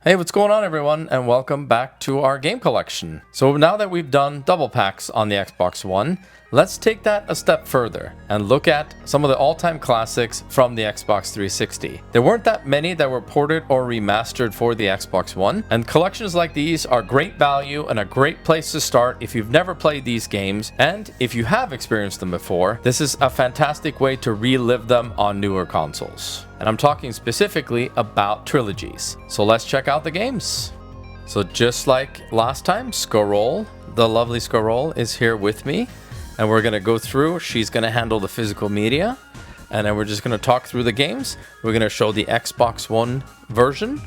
Hey, what's going on everyone, and welcome back to our game collection. So now that we've done double packs on the Xbox One, let's take that a step further and look at some of the all-time classics from the Xbox 360. There weren't that many that were ported or remastered for the Xbox One, and collections like these are great value and a great place to start if you've never played these games, and if you have experienced them before, this is a fantastic way to relive them on newer consoles. And I'm talking specifically about trilogies. So let's check out the games. So just like last time, Scarole, the lovely Scarole, is here with me. And we're going to go through. She's going to handle the physical media. And then we're just going to talk through the games. We're going to show the Xbox One version.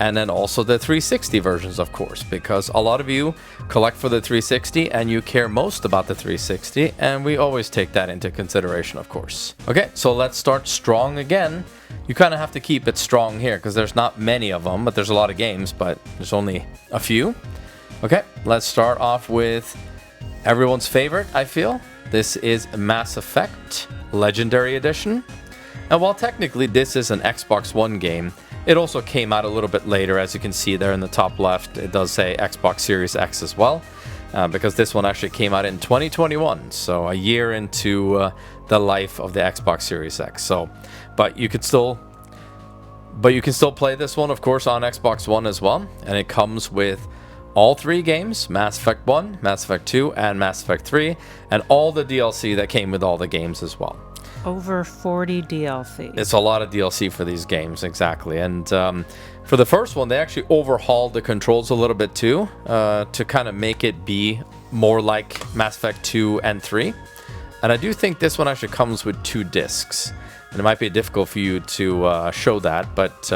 And then also the 360 versions, of course, because a lot of you collect for the 360 and you care most about the 360. And we always take that into consideration, of course. Okay, so let's start strong again. You kind of have to keep it strong here because there's not many of them, but there's a lot of games, but there's only a few. Okay, let's start off with everyone's favorite, I feel. This is Mass Effect Legendary Edition. And while technically this is an Xbox One game, it also came out a little bit later. As you can see there in the top left, it does say Xbox Series X as well, because this one actually came out in 2021, so a year into the life of the Xbox Series X. So, but you can still play this one, of course, on Xbox One as well, and it comes with all three games: Mass Effect 1, Mass Effect 2, and Mass Effect 3, and all the DLC that came with all the games as well. Over 40 DLC. It's a lot of DLC for these games, exactly. And for the first one, they actually overhauled the controls a little bit too, to kind of make it be more like Mass Effect 2 and 3. And I do think this one actually comes with 2 discs. And it might be difficult for you to show that, but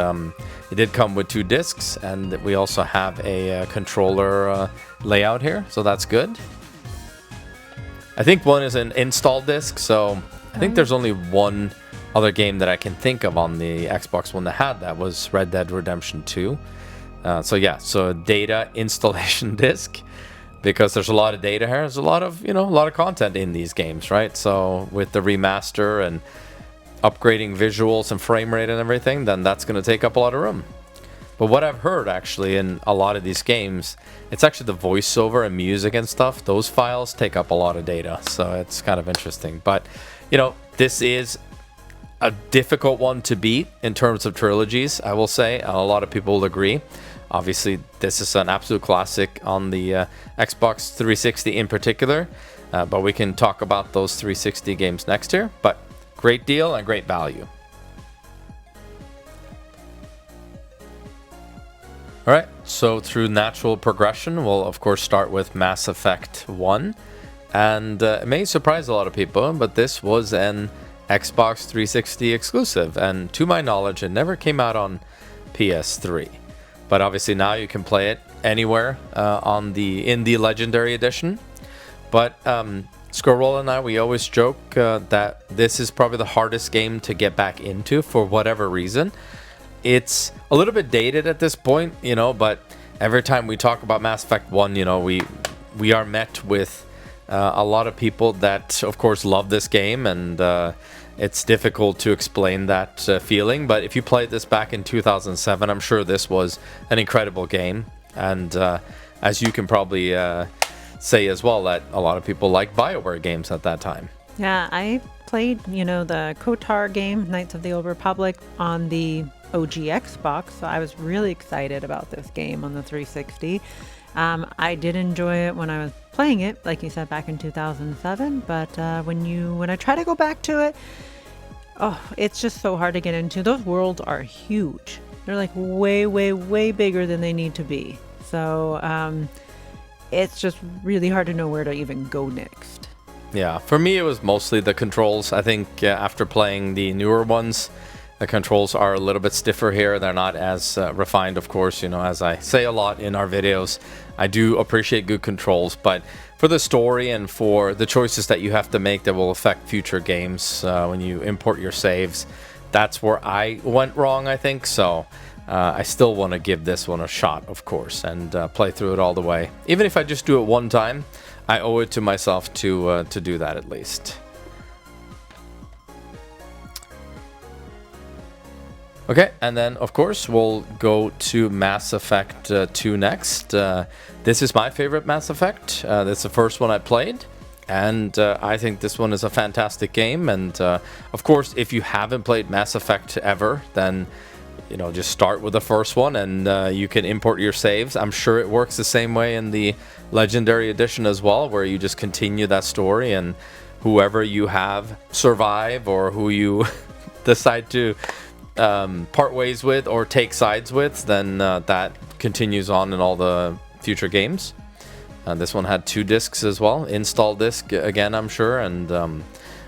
it did come with 2 discs, and we also have a controller layout here, so that's good. I think one is an install disc, so I think there's only one other game that I can think of on the Xbox One that had that, was Red Dead Redemption 2. So yeah, so data installation disc, because there's a lot of data here. There's a lot of, a lot of content in these games, right? So with the remaster and upgrading visuals and frame rate and everything, then that's going to take up a lot of room. But what I've heard actually in a lot of these games, it's actually the voiceover and music and stuff. Those files take up a lot of data, so it's kind of interesting. But this is a difficult one to beat in terms of trilogies, I will say. A lot of people will agree. Obviously, this is an absolute classic on the Xbox 360 in particular, but we can talk about those 360 games next year. But great deal and great value. All right, so through natural progression, we'll of course start with Mass Effect 1. And it may surprise a lot of people, but this was an Xbox 360 exclusive. And to my knowledge, it never came out on PS3. But obviously now you can play it anywhere in the Legendary Edition. But Scarole and I, we always joke that this is probably the hardest game to get back into for whatever reason. It's a little bit dated at this point, but every time we talk about Mass Effect 1, we are met with a lot of people that, of course, love this game, and it's difficult to explain that feeling. But if you played this back in 2007, I'm sure this was an incredible game. And as you can probably say as well, that a lot of people like BioWare games at that time. Yeah, I played, the KOTOR game, Knights of the Old Republic, on the OG Xbox. So I was really excited about this game on the 360. I did enjoy it when I was playing it, like you said, back in 2007. But when I try to go back to it, it's just so hard to get into. Those worlds are huge. They're like way, way, way bigger than they need to be. So it's just really hard to know where to even go next. Yeah, for me, it was mostly the controls. I think after playing the newer ones, the controls are a little bit stiffer here. They're not as refined, of course. As I say a lot in our videos, I do appreciate good controls, but for the story and for the choices that you have to make that will affect future games when you import your saves, that's where I went wrong, I think. So I still want to give this one a shot, of course, and play through it all the way. Even if I just do it one time, I owe it to myself to do that at least. Okay, and then of course we'll go to Mass Effect 2 next. This is my favorite Mass Effect. This is the first one I played, and I think this one is a fantastic game. And of course, if you haven't played Mass Effect ever, then just start with the first one, and you can import your saves. I'm sure it works the same way in the Legendary Edition as well, where you just continue that story, and whoever you have survive or who you decide to part ways with or take sides with, then that continues on in all the future games. This one had 2 discs as well, install disc again, I'm sure. And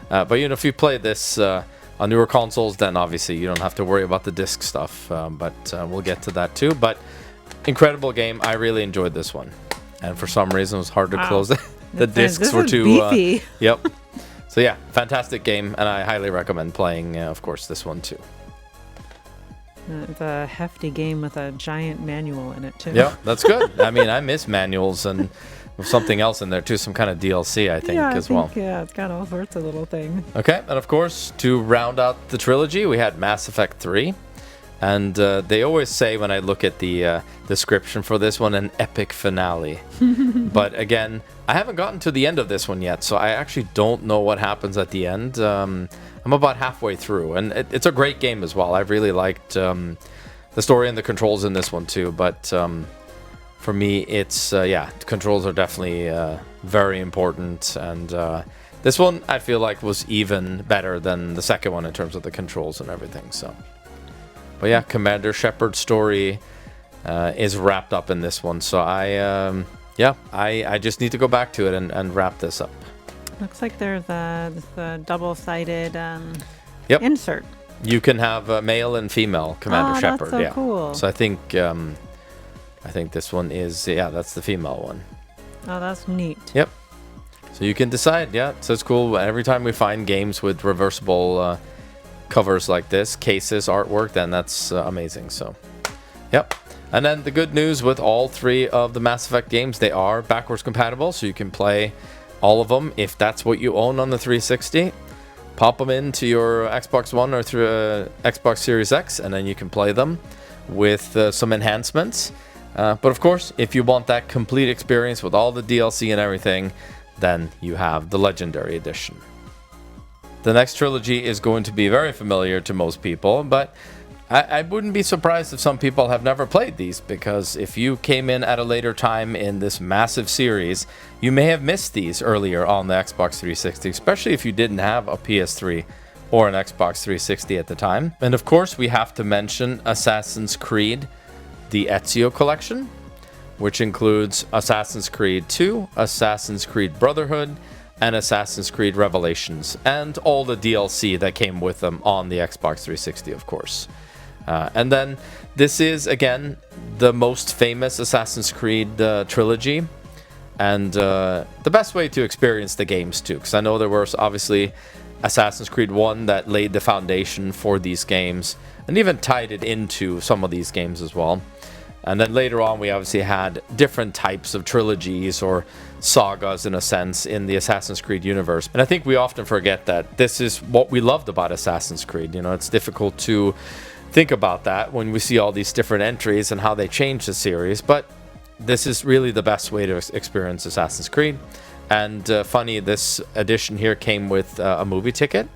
but if you play this on newer consoles, then obviously you don't have to worry about the disc stuff. But we'll get to that too. But incredible game. I really enjoyed this one, and for some reason it was hard to close it. The discs were too beefy. Yep. So yeah, fantastic game, and I highly recommend playing, of course, this one too. It's a hefty game with a giant manual in it too. Yeah, that's good. I mean, I miss manuals, and with something else in there too, some kind of DLC, I think, well. Yeah, it's got all sorts of little things. Okay, and of course, to round out the trilogy, we had Mass Effect 3. And they always say when I look at the description for this one, an epic finale. But again, I haven't gotten to the end of this one yet, so I actually don't know what happens at the end. I'm about halfway through, and it's a great game as well. I've really liked the story and the controls in this one too. But for me, it's controls are definitely very important, and this one I feel like was even better than the second one in terms of the controls and everything. So, but yeah, Commander Shepard's story is wrapped up in this one. So I just need to go back to it and wrap this up. Looks like there's a double-sided insert. You can have male and female Commander Shepard. That's so cool. So I think this one is that's the female one. Oh, that's neat. Yep. So you can decide. Yeah, so it's cool. Every time we find games with reversible covers like this, cases, artwork, then that's amazing. So, yep. And then the good news with all 3 of the Mass Effect games, they are backwards compatible, so you can play all of them if that's what you own on the 360. Pop them into your Xbox One or through Xbox Series X, and then you can play them with some enhancements. But of course, if you want that complete experience with all the DLC and everything, then you have the Legendary Edition. The next trilogy is going to be very familiar to most people, but I wouldn't be surprised if some people have never played these, because if you came in at a later time in this massive series, you may have missed these earlier on the Xbox 360, especially if you didn't have a PS3 or an Xbox 360 at the time. And of course, we have to mention Assassin's Creed, the Ezio Collection, which includes Assassin's Creed 2, Assassin's Creed Brotherhood, and Assassin's Creed Revelations, and all the DLC that came with them on the Xbox 360, of course. And then this is, again, the most famous Assassin's Creed trilogy, and the best way to experience the games too, because I know there was obviously Assassin's Creed 1 that laid the foundation for these games, and even tied it into some of these games as well. And then later on, we obviously had different types of trilogies or sagas, in a sense, in the Assassin's Creed universe. And I think we often forget that this is what we loved about Assassin's Creed. It's difficult to think about that when we see all these different entries and how they change the series, but this is really the best way to experience Assassin's Creed. And funny, this edition here came with a movie ticket.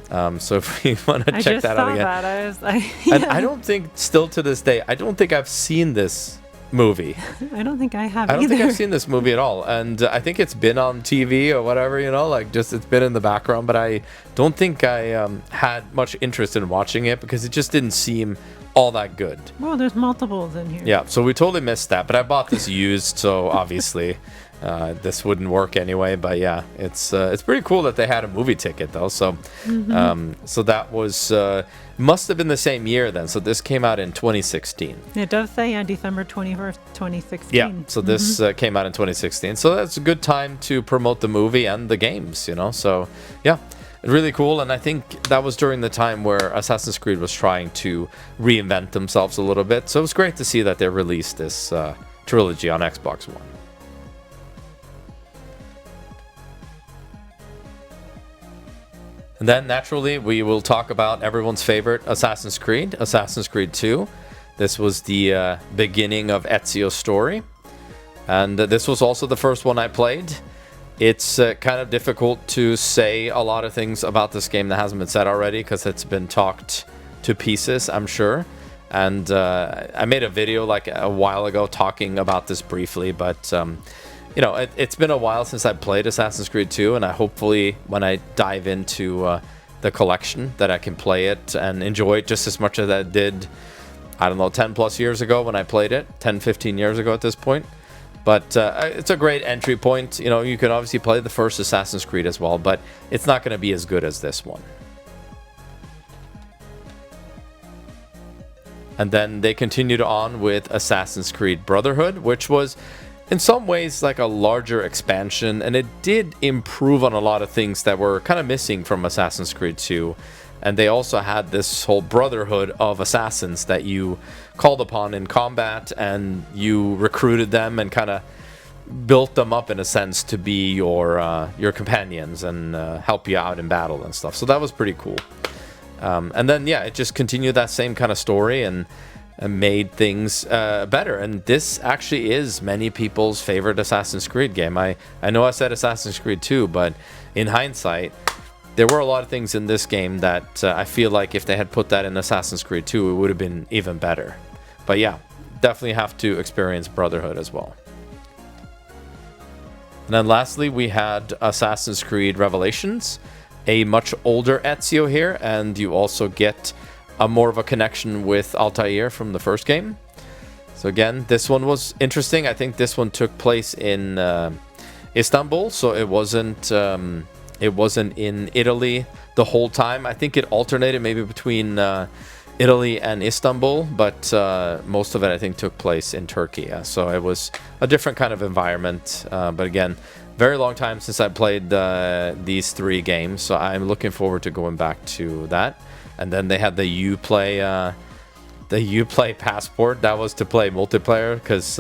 So if you want to check that out again. And I don't think, still to this day, I don't think I've seen this movie. I don't think I have I don't either. think I've seen this movie at all. And I think it's been on TV or whatever, just it's been in the background. But I don't think I had much interest in watching it because it just didn't seem all that good. Well, there's multiples in here. Yeah, so we totally missed that. But I bought this used, so obviously this wouldn't work anyway. But yeah, it's pretty cool that they had a movie ticket though. So so that was must have been the same year then. So this came out in 2016. It does say on December 21st, 2016. Yeah, so this came out in 2016. So that's a good time to promote the movie and the games, So yeah, really cool. And I think that was during the time where Assassin's Creed was trying to reinvent themselves a little bit. So it was great to see that they released this trilogy on Xbox One. And then naturally we will talk about everyone's favorite Assassin's Creed 2. This was the beginning of Ezio's story. And this was also the first one I played. It's kind of difficult to say a lot of things about this game that hasn't been said already, because it's been talked to pieces, I'm sure. And I made a video like a while ago talking about this briefly, but you know, it's been a while since I played Assassin's Creed 2, and I hopefully when I dive into the collection that I can play it and enjoy it just as much as I did, I don't know, 10 plus years ago when I played it, 10, 15 years ago at this point. But it's a great entry point. You know, you can obviously play the first Assassin's Creed as well, but it's not going to be as good as this one. And then they continued on with Assassin's Creed Brotherhood, which was in some ways like a larger expansion, and it did improve on a lot of things that were kind of missing from Assassin's Creed 2. And they also had this whole brotherhood of assassins that you called upon in combat, and you recruited them and kind of built them up in a sense to be your companions and help you out in battle and stuff. So that was pretty cool. And then yeah, it just continued that same kind of story and made things better. And this actually is many people's favorite Assassin's Creed game. I know I said Assassin's Creed 2, but in hindsight, there were a lot of things in this game that I feel like if they had put that in Assassin's Creed 2, it would have been even better. But yeah, definitely have to experience Brotherhood as well. And then lastly, we had Assassin's Creed Revelations, a much older Ezio here, and you also get a more of a connection with Altair from the first game. So again, this one was interesting. I think this one took place in Istanbul, so it wasn't in Italy the whole time. I think it alternated maybe between Italy and Istanbul, but most of it I think took place in Turkey. Yeah. So it was a different kind of environment. But again, very long time since I played these three games, so I'm looking forward to going back to that. And then they had the Uplay passport. That was to play multiplayer, because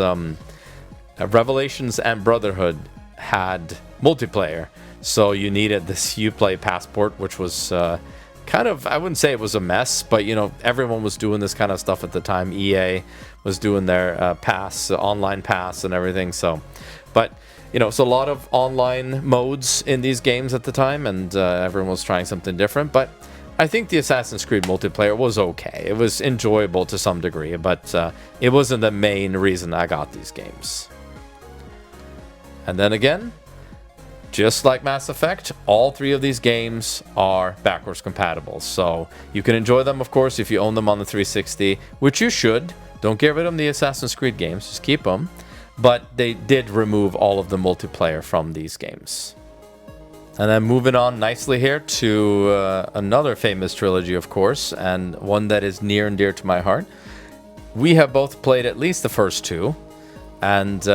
Revelations and Brotherhood had multiplayer. So you needed this Uplay passport, which was kind of, I wouldn't say it was a mess, but you know, everyone was doing this kind of stuff at the time. EA was doing their online pass and everything. So, but you know, it's a lot of online modes in these games at the time, and everyone was trying something different. But I think the Assassin's Creed multiplayer was okay. It was enjoyable to some degree, but it wasn't the main reason I got these games. And then again, just like Mass Effect, all three of these games are backwards compatible. So you can enjoy them, of course, if you own them on the 360, which you should. Don't get rid of the Assassin's Creed games, just keep them. But they did remove all of the multiplayer from these games. And then moving on nicely here to another famous trilogy, of course, and one that is near and dear to my heart. We have both played at least the first two. And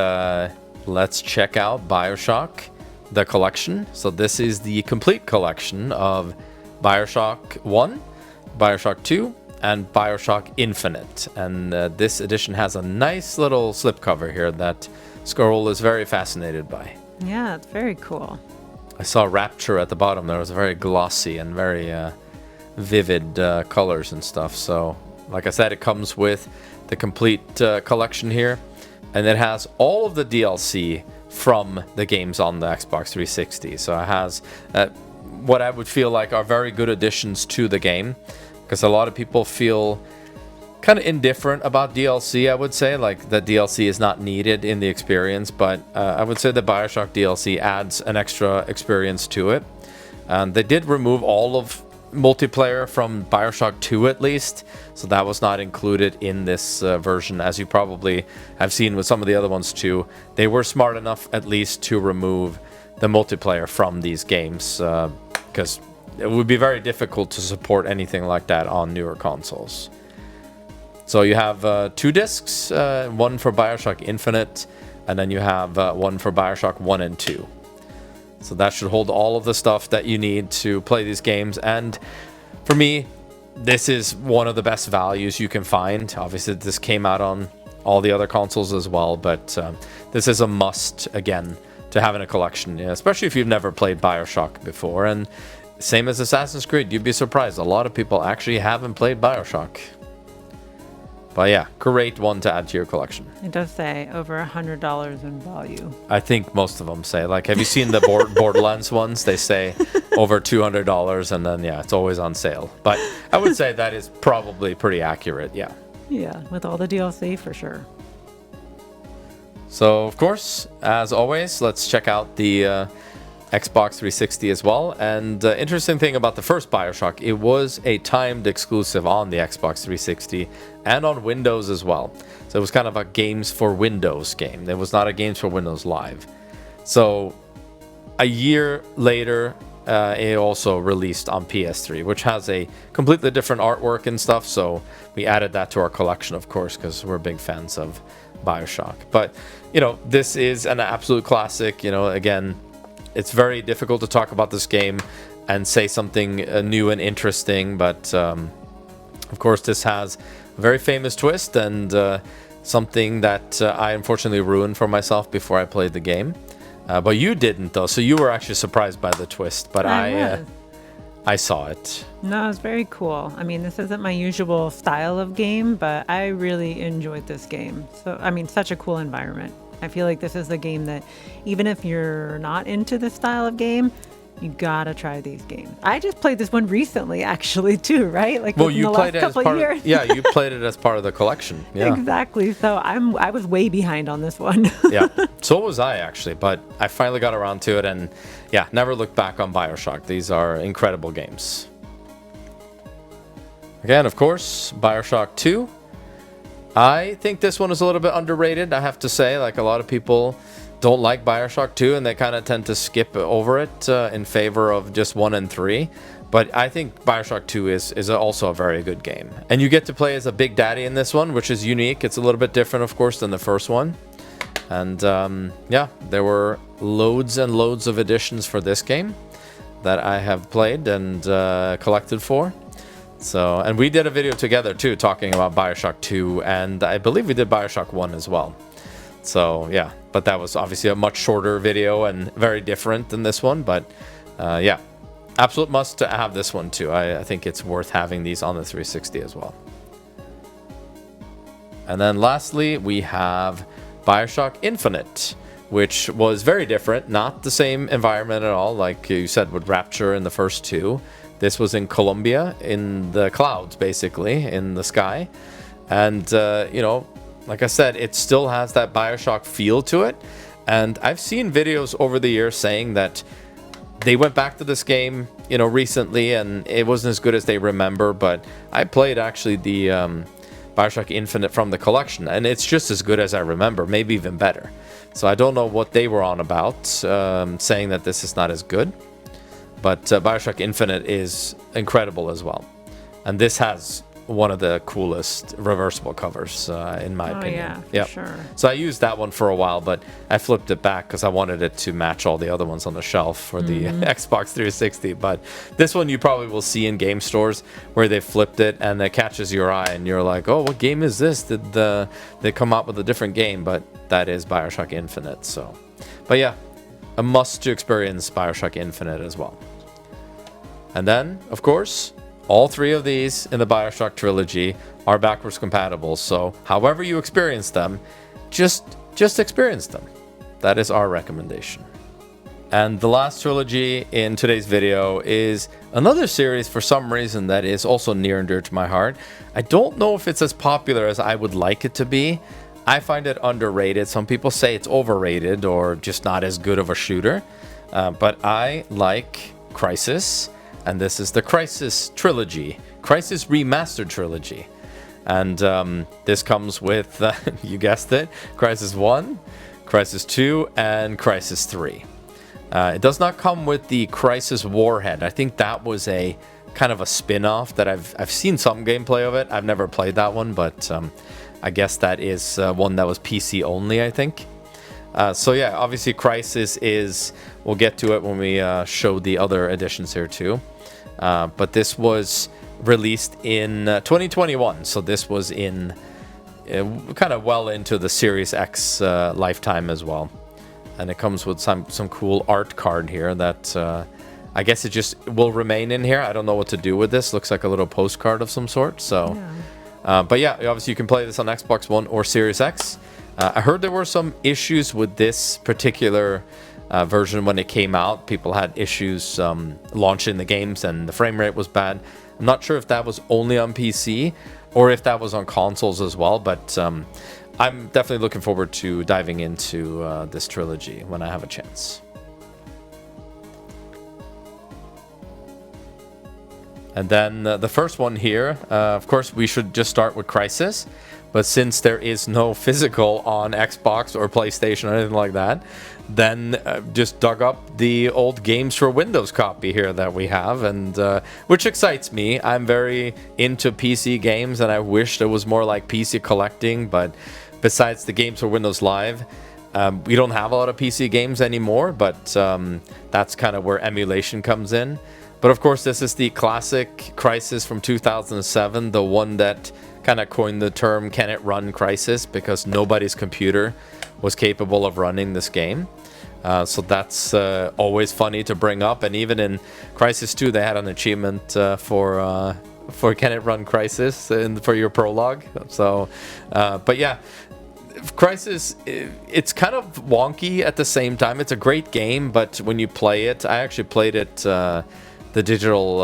let's check out BioShock The Collection. So this is the complete collection of BioShock 1, BioShock 2, and BioShock Infinite. And this edition has a nice little slipcover here that Scarole is very fascinated by. Yeah, it's very cool. I saw Rapture at the bottom. There was very glossy and very vivid colors and stuff. So, like I said, it comes with the complete collection here. And it has all of the DLC from the games on the Xbox 360. So it has what I would feel like are very good additions to the game, because a lot of people feel kind of indifferent about DLC, I would say, like the DLC is not needed in the experience, but I would say the BioShock DLC adds an extra experience to it. They did remove all of multiplayer from BioShock 2 at least, so that was not included in this version, as you probably have seen with some of the other ones too. They were smart enough at least to remove the multiplayer from these games, because it would be very difficult to support anything like that on newer consoles. So you have 2 discs, one for BioShock Infinite, and then you have one for BioShock 1 and 2. So that should hold all of the stuff that you need to play these games. And for me, this is one of the best values you can find. Obviously, this came out on all the other consoles as well, but this is a must, again, to have in a collection, especially if you've never played BioShock before. And Same as Assassin's Creed. You'd be surprised. A lot of people actually haven't played BioShock. But yeah, great one to add to your collection. It does say over $100 in value. I think most of them say, like, have you seen the Borderlands ones? They say over $200, and then, yeah, it's always on sale. But I would say that is probably pretty accurate, yeah. Yeah, with all the DLC, for sure. So, of course, as always, let's check out the Xbox 360 as well. And interesting thing about the first BioShock, it was a timed exclusive on the Xbox 360 and on Windows as well. So it was kind of a games for Windows game. It was not a games for Windows Live. So a year later, it also released on PS3, which has a completely different artwork and stuff. So we added that to our collection, of course, because we're big fans of BioShock. But, you know, this is an absolute classic. You know, again, it's very difficult to talk about this game and say something new and interesting, but of course this has a very famous twist and something that I unfortunately ruined for myself before I played the game. But you didn't, though, so you were actually surprised by the twist, but I saw it. No, it's very cool. I mean, this isn't my usual style of game, but I really enjoyed this game. So, I mean, such a cool environment. I feel like this is a game that even if you're not into this style of game, you gotta try these games. I just played this one recently, actually, too, right? Like, well, within you the played last it as couple part of years. of, yeah, you played it as part of the collection. Yeah. Exactly. So I was way behind on this one. Yeah, so was I, actually, but I finally got around to it, and yeah, never looked back on BioShock. These are incredible games. Again, of course, BioShock 2. I think this one is a little bit underrated, I have to say. Like, a lot of people don't like BioShock 2, and they kind of tend to skip over it in favor of just 1 and 3. But I think BioShock 2 is also a very good game. And you get to play as a Big Daddy in this one, which is unique. It's a little bit different, of course, than the first one. And yeah, there were loads and loads of editions for this game that I have played and collected for. So, and we did a video together too, talking about BioShock 2, and I believe we did BioShock 1 as well. So yeah, but that was obviously a much shorter video and very different than this one. But yeah, absolute must to have this one too. I think it's worth having these on the 360 as well. And then lastly, we have BioShock Infinite, which was very different, not the same environment at all, like you said with Rapture in the first two. This was in Colombia, in the clouds, basically, in the sky. And, you know, like I said, it still has that BioShock feel to it. And I've seen videos over the years saying that they went back to this game, you know, recently, and it wasn't as good as they remember. But I played, actually, the BioShock Infinite from the collection, and it's just as good as I remember, maybe even better. So I don't know what they were on about, saying that this is not as good. But BioShock Infinite is incredible as well. And this has one of the coolest reversible covers, in my opinion. Yeah, for sure. So I used that one for a while, but I flipped it back because I wanted it to match all the other ones on the shelf for the Xbox 360. But this one you probably will see in game stores where they flipped it and it catches your eye and you're like, oh, what game is this? Did they come out with a different game? But that is BioShock Infinite. So, but yeah, a must to experience BioShock Infinite as well. And then, of course, all three of these in the BioShock trilogy are backwards compatible. So however you experience them, just experience them. That is our recommendation. And the last trilogy in today's video is another series for some reason that is also near and dear to my heart. I don't know if it's as popular as I would like it to be. I find it underrated. Some people say it's overrated or just not as good of a shooter. But I like Crysis. And this is the Crysis Trilogy, Crysis Remastered Trilogy. And this comes with, you guessed it, Crysis 1, Crysis 2, and Crysis 3. It does not come with the Crysis Warhead. I think that was a kind of a spin-off that I've seen some gameplay of it. I've never played that one, but I guess that is one that was PC only, I think. So yeah, obviously Crysis is, we'll get to it when we show the other editions here too. But this was released in 2021, so this was in kind of well into the Series X lifetime as well. And it comes with some cool art card here that I guess it just will remain in here. I don't know what to do with this. Looks like a little postcard of some sort. So, but yeah, obviously you can play this on Xbox One or Series X. I heard there were some issues with this particular version when it came out. People had issues launching the games and the frame rate was bad. I'm not sure if that was only on PC or if that was on consoles as well, but I'm definitely looking forward to diving into this trilogy when I have a chance. And then the first one here, of course, we should just start with Crysis. But since there is no physical on Xbox or PlayStation or anything like that, then just dug up the old Games for Windows copy here that we have, and which excites me. I'm very into PC games, and I wish there was more like PC collecting. But besides the Games for Windows Live, we don't have a lot of PC games anymore, but that's kind of where emulation comes in. But of course, this is the classic Crysis from 2007, the one that kind of coined the term, can it run Crysis? Because nobody's computer was capable of running this game. So that's always funny to bring up. And even in Crysis 2, they had an achievement for can it run Crysis for your prologue. So, but yeah, Crysis, it's kind of wonky at the same time. It's a great game, but when you play it, I actually played it the digital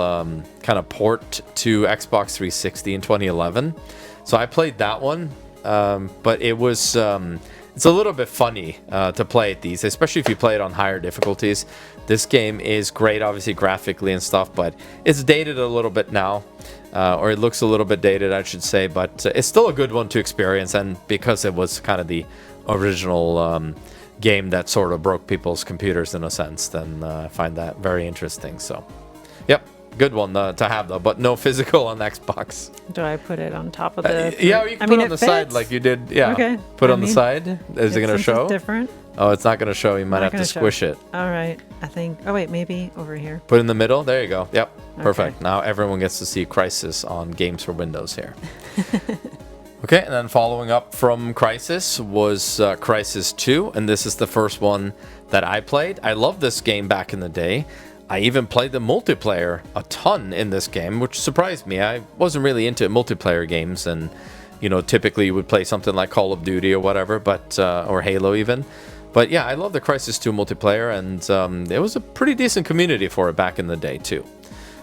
kind of port to Xbox 360 in 2011. So I played that one, but it was it's a little bit funny to play at these, especially if you play it on higher difficulties. This game is great, obviously graphically and stuff, but it's dated a little bit now, or it looks a little bit dated, I should say, but it's still a good one to experience, and because it was kind of the original game that sort of broke people's computers in a sense, then I find that very interesting. So yep, good one to have though, but no physical on Xbox. Do I put it on top of the? Yeah, you can put it on the side like you did. Yeah. Okay. Put it on the side. Is it going to show? It's different. Oh, it's not going to show. You might have to squish it. All right. I think. Oh wait, maybe over here. Put it in the middle. There you go. Yep. Perfect. Okay. Now everyone gets to see Crysis on Games for Windows here. Okay, and then following up from Crysis was Crysis 2, and this is the first one that I played. I loved this game back in the day. I even played the multiplayer a ton in this game, which surprised me. I wasn't really into multiplayer games, and typically you would play something like Call of Duty or whatever, but or Halo even. But yeah, I love the Crysis 2 multiplayer, and it was a pretty decent community for it back in the day too.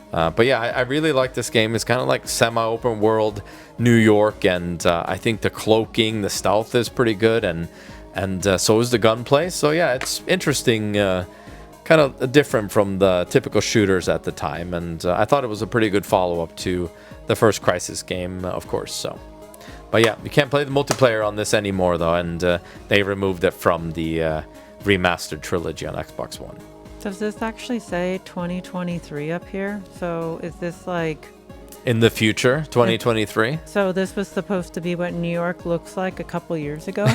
But yeah, I really like this game. It's kind of like semi-open world New York, and I think the cloaking, the stealth is pretty good, and so is the gunplay. So yeah, it's interesting. Kind of different from the typical shooters at the time, and I thought it was a pretty good follow-up to the first Crysis game, of course. So, but yeah, you can't play the multiplayer on this anymore though, and they removed it from the Remastered Trilogy on Xbox One. Does this actually say 2023 up here? So is this like in the future, 2023? So this was supposed to be what New York looks like a couple years ago?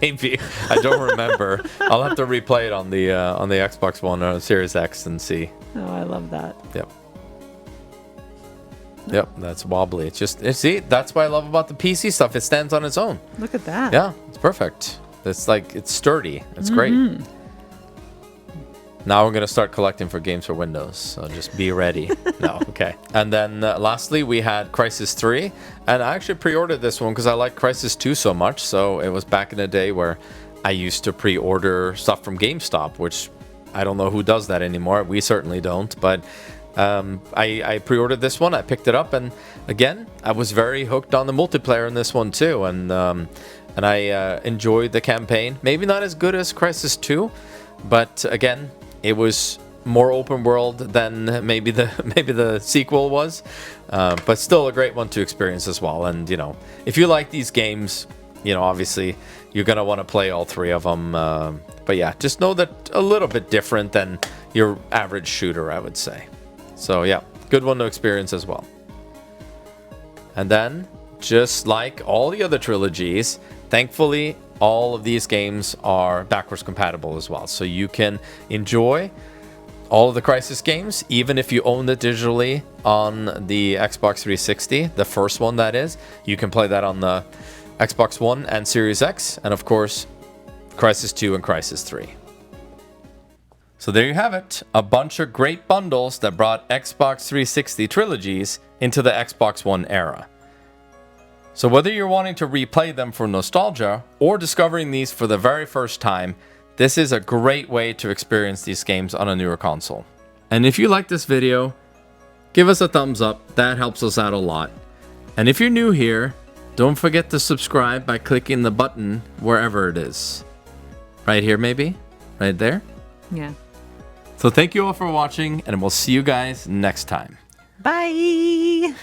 Maybe. I don't remember. I'll have to replay it on the Xbox One or Series X and see. Oh, I love that. Yep. Yep, that's wobbly. See, that's what I love about the PC stuff. It stands on its own. Look at that. Yeah, it's perfect. It's sturdy. It's great. Now we're going to start collecting for Games for Windows, so just be ready. No, okay. And then lastly, we had Crysis 3, and I actually pre-ordered this one because I like Crysis 2 so much, so it was back in the day where I used to pre-order stuff from GameStop, which I don't know who does that anymore. We certainly don't, but I pre-ordered this one, I picked it up, and again, I was very hooked on the multiplayer in this one too, and I enjoyed the campaign. Maybe not as good as Crysis 2, but again, it was more open world than maybe the sequel was, but still a great one to experience as well. And if you like these games, obviously you're gonna want to play all three of them. But yeah, just know that a little bit different than your average shooter, I would say. So yeah, good one to experience as well. And then, just like all the other trilogies, thankfully, all of these games are backwards compatible as well. So you can enjoy all of the Crysis games, even if you own it digitally on the Xbox 360, the first one that is. You can play that on the Xbox One and Series X, and of course, Crysis 2 and Crysis 3. So there you have it, a bunch of great bundles that brought Xbox 360 trilogies into the Xbox One era. So whether you're wanting to replay them for nostalgia or discovering these for the very first time, this is a great way to experience these games on a newer console. And if you like this video, give us a thumbs up, that helps us out a lot. And if you're new here, don't forget to subscribe by clicking the button wherever it is. Right here maybe? Right there? Yeah. So thank you all for watching, and we'll see you guys next time. Bye!